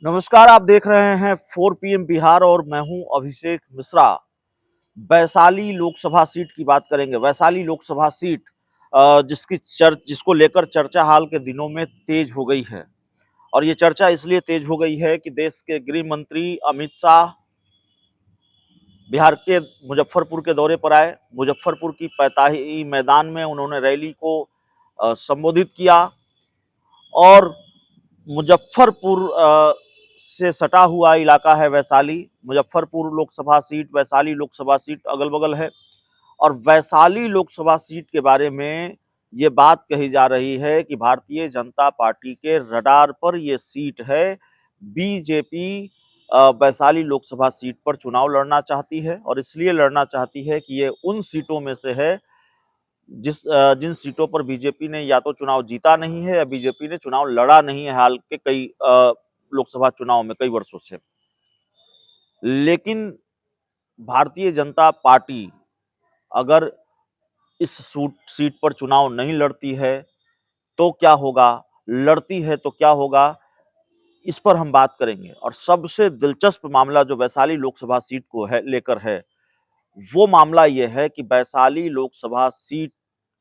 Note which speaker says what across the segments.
Speaker 1: नमस्कार, आप देख रहे हैं 4 पीएम बिहार और मैं हूं अभिषेक मिश्रा। वैशाली लोकसभा सीट की बात करेंगे। वैशाली लोकसभा सीट जिसको लेकर चर्चा हाल के दिनों में तेज हो गई है और ये चर्चा इसलिए तेज हो गई है कि देश के गृह मंत्री अमित शाह बिहार के मुजफ्फरपुर के दौरे पर आए। मुजफ्फरपुर की पैताही मैदान में उन्होंने रैली को संबोधित किया और मुजफ्फरपुर से सटा हुआ इलाका है वैशाली। मुजफ्फरपुर लोकसभा सीट, वैशाली लोकसभा सीट अगल बगल है और वैशाली लोकसभा सीट के बारे में ये बात कही जा रही है कि भारतीय जनता पार्टी के रडार पर ये सीट है। बीजेपी वैशाली लोकसभा सीट पर चुनाव लड़ना चाहती है और इसलिए लड़ना चाहती है कि ये उन सीटों में से है जिन सीटों पर बीजेपी ने या तो चुनाव जीता नहीं है या बीजेपी ने चुनाव लड़ा नहीं है हाल के कई लोकसभा चुनाव में कई वर्षों से। लेकिन भारतीय जनता पार्टी अगर इस सीट पर चुनाव नहीं लड़ती है तो क्या होगा, लड़ती है तो क्या होगा, इस पर हम बात करेंगे। और सबसे दिलचस्प मामला जो वैशाली लोकसभा सीट को है लेकर है, वो मामला ये है कि वैशाली लोकसभा सीट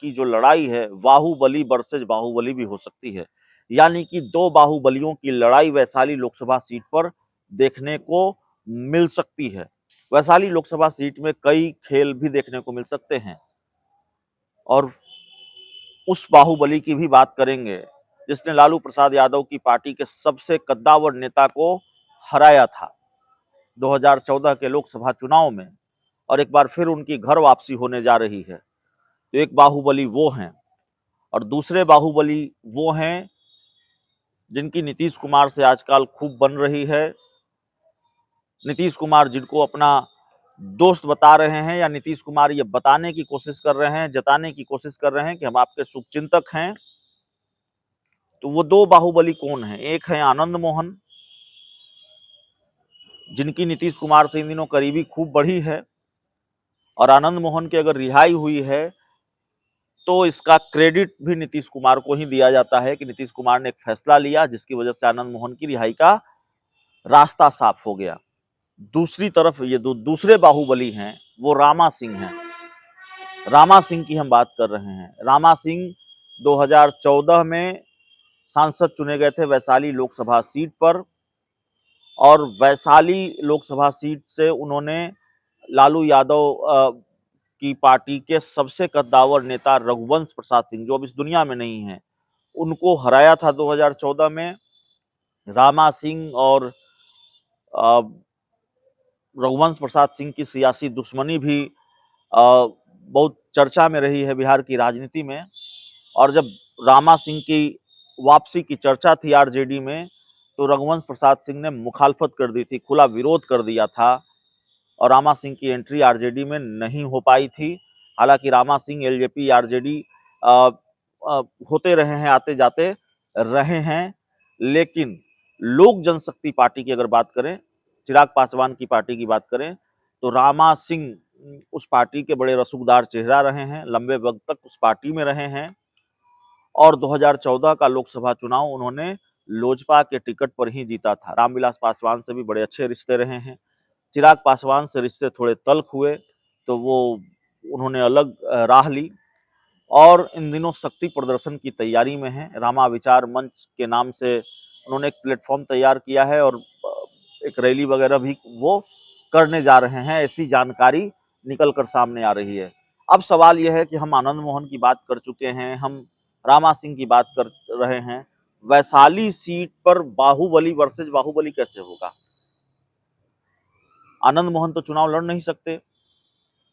Speaker 1: की जो लड़ाई है, बाहुबली वर्सेस बाहुबली भी हो सकती है। यानी कि दो बाहुबलियों की लड़ाई वैशाली लोकसभा सीट पर देखने को मिल सकती है। वैशाली लोकसभा सीट में कई खेल भी देखने को मिल सकते हैं और उस बाहुबली की भी बात करेंगे जिसने लालू प्रसाद यादव की पार्टी के सबसे कद्दावर नेता को हराया था 2014 के लोकसभा चुनाव में और एक बार फिर उनकी घर वापसी होने जा रही है। तो एक बाहुबली वो हैं और दूसरे बाहुबली वो हैं जिनकी नीतीश कुमार से आजकल खूब बन रही है। नीतीश कुमार जिनको अपना दोस्त बता रहे हैं या नीतीश कुमार ये बताने की कोशिश कर रहे हैं, जताने की कोशिश कर रहे हैं कि हम आपके शुभचिंतक हैं। तो वो दो बाहुबली कौन है? एक है आनंद मोहन, जिनकी नीतीश कुमार से इन दिनों करीबी खूब बढ़ी है और आनंद मोहन की अगर रिहाई हुई है तो इसका क्रेडिट भी नीतीश कुमार को ही दिया जाता है कि नीतीश कुमार ने एक फैसला लिया जिसकी वजह से आनंद मोहन की रिहाई का रास्ता साफ हो गया। दूसरी तरफ ये दूसरे बाहुबली हैं, वो रामा सिंह हैं। रामा सिंह की हम बात कर रहे हैं। रामा सिंह 2014 में सांसद चुने गए थे वैशाली लोकसभा सीट पर और वैशाली लोकसभा सीट से उन्होंने लालू यादव की पार्टी के सबसे कद्दावर नेता रघुवंश प्रसाद सिंह, जो अब इस दुनिया में नहीं है, उनको हराया था 2014 में। रामा सिंह और रघुवंश प्रसाद सिंह की सियासी दुश्मनी भी बहुत चर्चा में रही है बिहार की राजनीति में। और जब रामा सिंह की वापसी की चर्चा थी आरजेडी में, तो रघुवंश प्रसाद सिंह ने मुखालफत कर दी थी, खुला विरोध कर दिया था और रामा सिंह की एंट्री आरजेडी में नहीं हो पाई थी। हालांकि रामा सिंह एलजेपी आरजेडी होते रहे हैं, आते जाते रहे हैं, लेकिन लोक जनशक्ति पार्टी की अगर बात करें, चिराग पासवान की पार्टी की बात करें, तो रामा सिंह उस पार्टी के बड़े रसूखदार चेहरा रहे हैं, लंबे वक्त तक उस पार्टी में रहे हैं और 2014 का लोकसभा चुनाव उन्होंने लोजपा के टिकट पर ही जीता था। रामविलास पासवान से भी बड़े अच्छे रिश्ते रहे हैं। चिराग पासवान से रिश्ते थोड़े तल्ख हुए तो वो उन्होंने अलग राह ली और इन दिनों शक्ति प्रदर्शन की तैयारी में है। रामा विचार मंच के नाम से उन्होंने एक प्लेटफॉर्म तैयार किया है और एक रैली वगैरह भी वो करने जा रहे हैं, ऐसी जानकारी निकल कर सामने आ रही है। अब सवाल यह है कि हम आनंद मोहन की बात कर चुके हैं, हम रामा सिंह की बात कर रहे हैं, वैशाली सीट पर बाहुबली वर्सेज बाहुबली कैसे होगा? आनंद मोहन तो चुनाव लड़ नहीं सकते।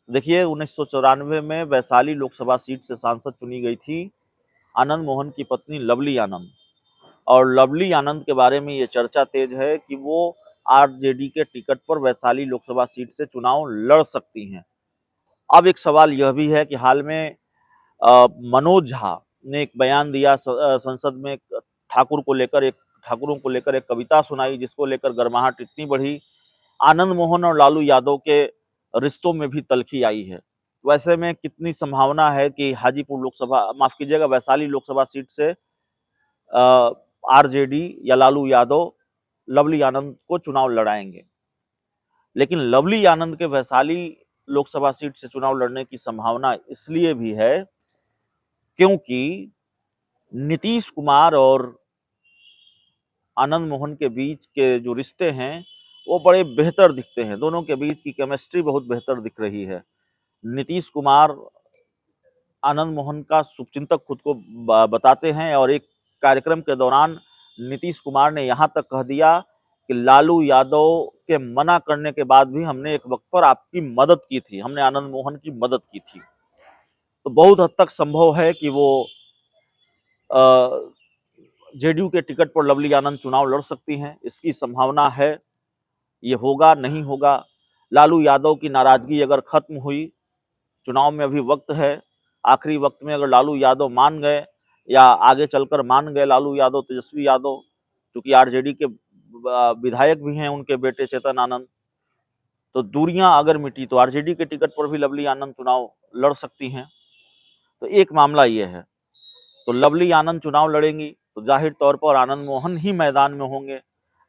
Speaker 1: देखिए 1994 में वैशाली लोकसभा सीट से सांसद चुनी गई थी आनंद मोहन की पत्नी लवली आनंद और लवली आनंद के बारे में ये चर्चा तेज है कि वो आरजेडी के टिकट पर वैशाली लोकसभा सीट से चुनाव लड़ सकती हैं। अब एक सवाल यह भी है कि हाल में मनोज झा ने एक बयान दिया संसद में, ठाकुरों को लेकर एक कविता सुनाई जिसको लेकर गर्माहट इतनी बढ़ी, आनंद मोहन और लालू यादव के रिश्तों में भी तल्खी आई है। वैसे में कितनी संभावना है कि हाजीपुर लोकसभा, माफ कीजिएगा, वैशाली लोकसभा सीट से आरजेडी या लालू यादव लवली आनंद को चुनाव लड़ाएंगे। लेकिन लवली आनंद के वैशाली लोकसभा सीट से चुनाव लड़ने की संभावना इसलिए भी है क्योंकि नीतीश कुमार और आनंद मोहन के बीच के जो रिश्ते हैं वो बड़े बेहतर दिखते हैं। दोनों के बीच की केमिस्ट्री बहुत बेहतर दिख रही है। नीतीश कुमार आनंद मोहन का शुभचिंतक खुद को बताते हैं और एक कार्यक्रम के दौरान नीतीश कुमार ने यहाँ तक कह दिया कि लालू यादव के मना करने के बाद भी हमने एक वक्त पर आपकी मदद की थी, हमने आनंद मोहन की मदद की थी। तो बहुत हद तक संभव है कि वो जेडीयू के टिकट पर लवली आनंद चुनाव लड़ सकती हैं, इसकी संभावना है। ये होगा नहीं होगा, लालू यादव की नाराजगी अगर खत्म हुई, चुनाव में अभी वक्त है, आखिरी वक्त में अगर लालू यादव मान गए या आगे चलकर मान गए लालू यादव, तेजस्वी यादव, क्योंकि आरजेडी के विधायक भी हैं उनके बेटे चेतन आनंद, तो दूरियां अगर मिटी तो आरजेडी के टिकट पर भी लवली आनंद चुनाव लड़ सकती हैं। तो एक मामला ये है। तो लवली आनंद चुनाव लड़ेंगी तो जाहिर तौर पर आनंद मोहन ही मैदान में होंगे।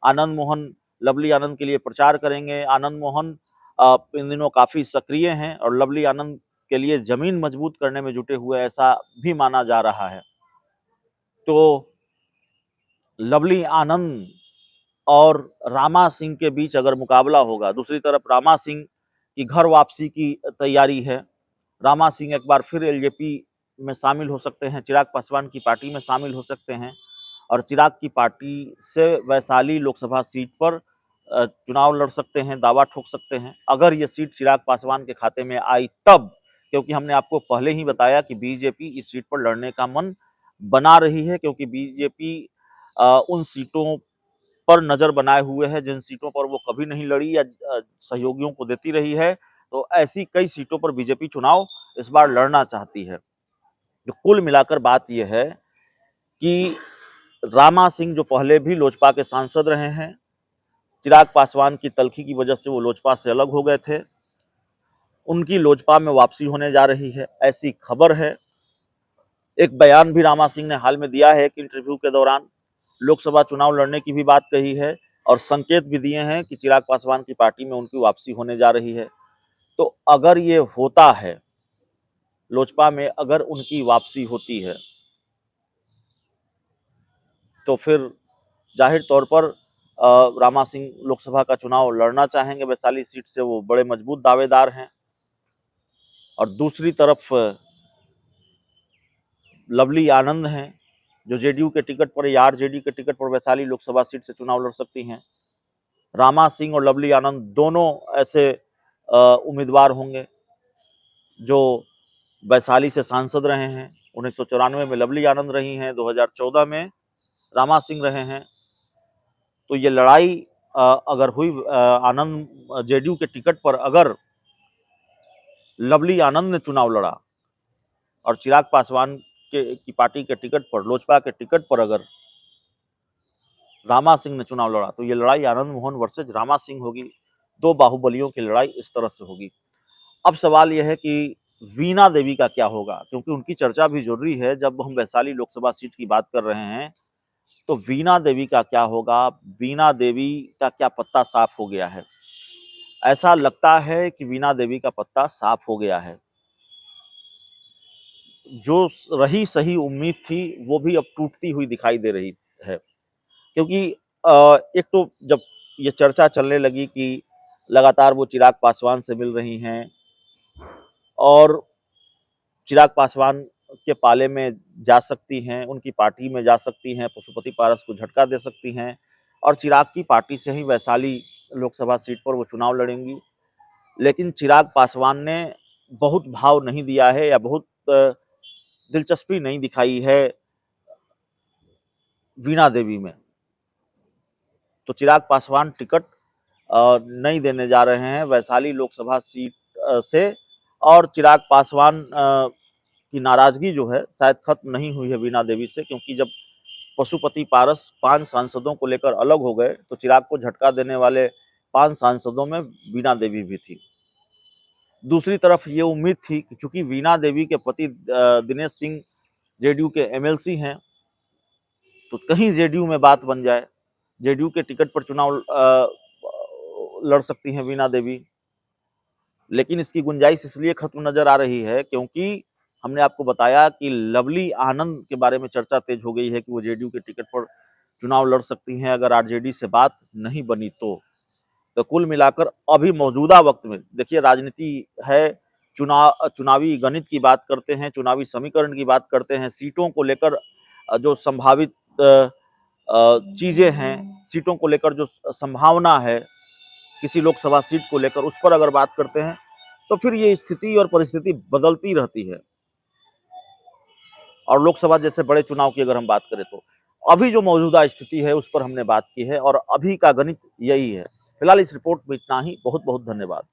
Speaker 1: आनंद मोहन लवली आनंद के लिए प्रचार करेंगे। आनंद मोहन इन दिनों काफी सक्रिय हैं और लवली आनंद के लिए जमीन मजबूत करने में जुटे हुए ऐसा भी माना जा रहा है। तो लवली आनंद और रामा सिंह के बीच अगर मुकाबला होगा, दूसरी तरफ रामा सिंह की घर वापसी की तैयारी है। रामा सिंह एक बार फिर एलजेपी में शामिल हो सकते हैं, चिराग पासवान की पार्टी में शामिल हो सकते हैं और चिराग की पार्टी से वैशाली लोकसभा सीट पर चुनाव लड़ सकते हैं, दावा ठोक सकते हैं। अगर ये सीट चिराग पासवान के खाते में आई तब, क्योंकि हमने आपको पहले ही बताया कि बीजेपी इस सीट पर लड़ने का मन बना रही है, क्योंकि बीजेपी उन सीटों पर नजर बनाए हुए है जिन सीटों पर वो कभी नहीं लड़ी या सहयोगियों को देती रही है। तो ऐसी कई सीटों पर बीजेपी चुनाव इस बार लड़ना चाहती है। तो कुल मिलाकर बात यह है कि रामा सिंह जो पहले भी लोजपा के सांसद रहे हैं, चिराग पासवान की तल्खी की वजह से वो लोजपा से अलग हो गए थे, उनकी लोजपा में वापसी होने जा रही है, ऐसी खबर है। एक बयान भी रामा सिंह ने हाल में दिया है, एक इंटरव्यू के दौरान लोकसभा चुनाव लड़ने की भी बात कही है और संकेत भी दिए हैं कि चिराग पासवान की पार्टी में उनकी वापसी होने जा रही है। तो अगर ये होता है, लोजपा में अगर उनकी वापसी होती है, तो फिर जाहिर तौर पर रामा सिंह लोकसभा का चुनाव लड़ना चाहेंगे। वैशाली सीट से वो बड़े मजबूत दावेदार हैं। और दूसरी तरफ लवली आनंद हैं जो जेडीयू के टिकट पर या आरजेडी के टिकट पर वैशाली लोकसभा सीट से चुनाव लड़ सकती हैं। रामा सिंह और लवली आनंद दोनों ऐसे उम्मीदवार होंगे जो वैशाली से सांसद रहे हैं। 1994 में लवली आनंद रही हैं, 2014 में रामा सिंह रहे हैं। तो ये लड़ाई अगर हुई आनंद जेडीयू के टिकट पर, अगर लवली आनंद ने चुनाव लड़ा और चिराग पासवान की पार्टी के टिकट पर, लोजपा के टिकट पर अगर रामा सिंह ने चुनाव लड़ा, तो ये लड़ाई आनंद मोहन वर्सेज रामा सिंह होगी। दो बाहुबलियों की लड़ाई इस तरह से होगी। अब सवाल यह है कि वीणा देवी का क्या होगा, क्योंकि उनकी चर्चा भी जरूरी है। जब हम वैशाली लोकसभा सीट की बात कर रहे हैं तो वीणा देवी का क्या होगा, वीणा देवी का क्या पत्ता साफ हो गया है? ऐसा लगता है कि वीणा देवी का पत्ता साफ हो गया है। जो रही सही उम्मीद थी वो भी अब टूटती हुई दिखाई दे रही है। क्योंकि एक तो जब ये चर्चा चलने लगी कि लगातार वो चिराग पासवान से मिल रही हैं और चिराग पासवान के पाले में जा सकती हैं, उनकी पार्टी में जा सकती हैं, पशुपति पारस को झटका दे सकती हैं और चिराग की पार्टी से ही वैशाली लोकसभा सीट पर वो चुनाव लड़ेंगी। लेकिन चिराग पासवान ने बहुत भाव नहीं दिया है या बहुत दिलचस्पी नहीं दिखाई है वीणा देवी में। तो चिराग पासवान टिकट नहीं देने जा रहे हैं वैशाली लोकसभा सीट से। और चिराग पासवान की नाराजगी जो है शायद खत्म नहीं हुई है वीणा देवी से, क्योंकि जब पशुपति पारस 5 सांसदों को लेकर अलग हो गए तो चिराग को झटका देने वाले 5 सांसदों में वीणा देवी भी थी। दूसरी तरफ ये उम्मीद थी कि चूंकि वीणा देवी के पति दिनेश सिंह जेडीयू के एमएलसी हैं, तो कहीं जेडीयू में बात बन जाए। जेडीयू के टिकट पर चुनाव लड़ सकती हैं वीणा देवी। लेकिन इसकी गुंजाइश इसलिए खत्म नजर आ रही है क्योंकि हमने आपको बताया कि लवली आनंद के बारे में चर्चा तेज हो गई है कि वो जेडीयू के टिकट पर चुनाव लड़ सकती हैं अगर आरजेडी से बात नहीं बनी तो कुल मिलाकर अभी मौजूदा वक्त में देखिए राजनीति है, चुनावी गणित की बात करते हैं, चुनावी समीकरण की बात करते हैं, सीटों को लेकर जो संभावित चीजें हैं, सीटों को लेकर जो संभावना है किसी लोकसभा सीट को लेकर, उस पर अगर बात करते हैं तो फिर ये स्थिति और परिस्थिति बदलती रहती है। और लोकसभा जैसे बड़े चुनाव की अगर हम बात करें तो अभी जो मौजूदा स्थिति है उस पर हमने बात की है और अभी का गणित यही है। फिलहाल इस रिपोर्ट में इतना ही। बहुत बहुत धन्यवाद।